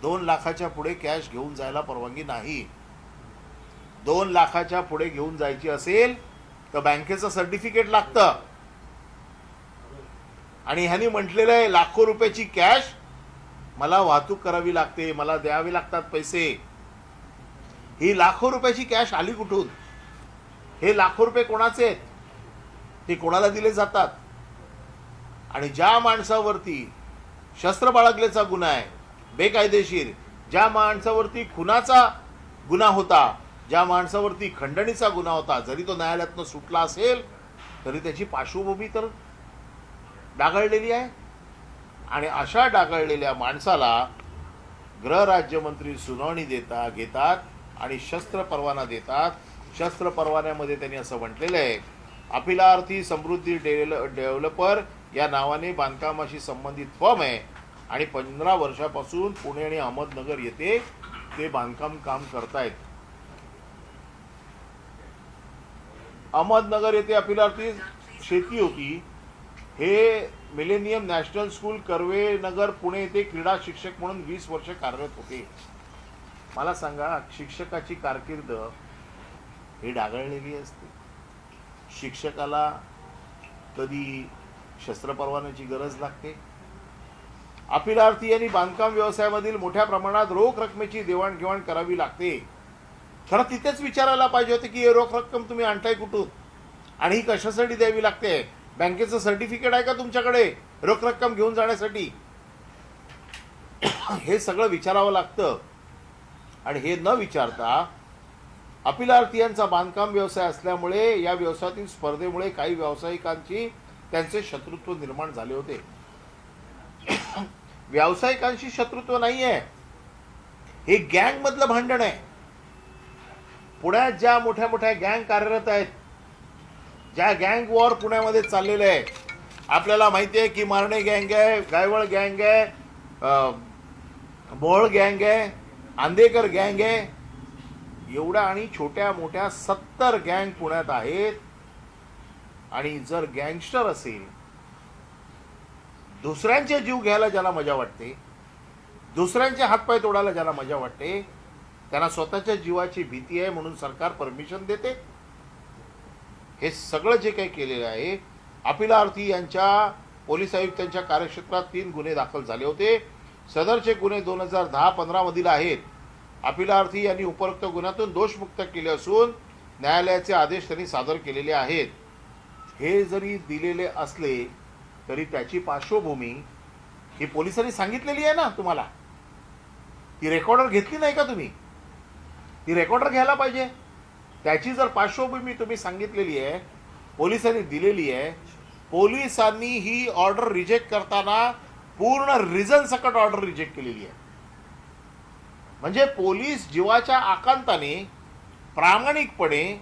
2 लाखाच्या पुढे कॅश घेऊन जायला परवानगी नाही. 2 लाखाच्या पुढे घेऊन जायची असेल तर बँकेचं सर्टिफिकेट लागतं. आणि ह्यांनी म्हटलेलं आहे लाखो रुपयाची कॅश मला वाहतूक करावी लागते, मला द्यावे लागतात पैसे. ही लाखो रुपयाची कॅश आली कुठून? हे लाखो रुपये कोणाचे आहेत? ते कोणाला दिले जातात? आणि ज्या माणसावरती शस्त्र बाळगल्याचा गुन्हा आहे बेकायदेशीर, ज्या माणसावरती खुनाचा गुन्हा होता, ज्या माणसावरती खंडणीचा गुन्हा होता, जरी तो न्यायालयातनं सुटला असेल तरी त्याची पार्श्वभूमी तर डागाळलेली आहे. आणि अशा डागाळलेल्या माणसाला गृहराज्यमंत्री सुनावणी घेतात आणि शस्त्र परवाना देतात. शस्त्र परवान्यामध्ये त्यांनी असं म्हटलेलं आहे, अपिलार्थी समृद्धी डेव्हलपर या नावाने बांधकामाशी संबंधित फर्म आहे आणि 15 वर्षापासून पुणे आणि अहमदनगर येथे ते बांधकाम काम करतायत. अहमदनगर येथे अपिलार्थी शेती होती. हे millennium national school Karve Nagar Pune येथे क्रीडा शिक्षक म्हणून 20 वर्ष कार्यरत होते. मला सांगा, शिक्षकाची कारकीर्द ही डागाळलेली असते. शिक्षकाला कधी शस्त्र परवान्याची गरज लागते? अपिलार्थी यांनी बांधकाम व्यवसायामधील मोठ्या प्रमाणात रोख रकमेची देवाणघेवाण करावी लागते. खरं तिथेच विचारायला पाहिजे होते की हे रोख रक्कम तुम्ही आणताय कुठून आणि ही कशासाठी द्यावी लागते? बँकेचं सर्टिफिकेट आहे का तुमच्याकडे रोख रक्कम घेऊन जाण्यासाठी? हे सगळं विचारावं लागतं. आणि हे न विचारता अपिलार्थी यांचा बांधकाम व्यवसाय असल्यामुळे या व्यवसायातील स्पर्धेमुळे काही व्यावसायिकांची त्यांचे शत्रुत्व निर्माण झाले होते. व्यावसायिकांशी शत्रुत्व नाहीये, हे गँग मधलं भांडण आहे. पुण्यात ज्या मोठ्या मोठ्या गँग कार्यरत आहेत, ज्या गँग वॉर पुण्यामध्ये चाललेलं आहे, आपल्याला माहिती आहे की मारणे गँग आहे, गायवळ गँग आहे, मोहोळ गँग आहे, आंदेकर गँग आहे. एवढ्या आणि छोट्या मोठ्या 70 गँग पुण्यात आहेत. आणि जर गँगस्टर असेल, दुसऱ्यांचे जीव घ्यायला ज्याला मजा वाटते, दुसऱ्यांचे हातपाय तोडायला ज्याला मजा वाटते, त्यांना स्वतःच्या जीवाची भीती आहे म्हणून सरकार परमिशन देते. हे सगळं जे काही केलेलं आहे, अपिलार्थी यांच्या पोलीस आयुक्तांच्या कार्यक्षेत्रात 3 गुन्हे दाखल झाले होते. सदरचे गुन्हे 2010-15 मधील आहेत. अपिलार्थी यांनी उपरोक्त गुन्ह्यातून दोषमुक्त केले असून न्यायालयाचे आदेश त्यांनी सादर केलेले आहेत. हे जरी दिलेले असले तरी त्याची पार्श्वभूमी ही पोलिसांनी सांगितलेली आहे ना तुम्हाला. ती रेकॉर्डर घेतली नाही का तुम्ही? ती रेकॉर्डर घ्यायला पाहिजे. त्याची जर पार्श्वभूमी तुम्ही सांगितलेली आहे, पोलिसांनी दिलेली आहे, पोलिसांनी ही ऑर्डर रिजेक्ट करताना पूर्ण रिझन सकट ऑर्डर रिजेक्ट केलेली आहे. म्हणजे पोलीस जीवाच्या आकांताने प्रामाणिकपणे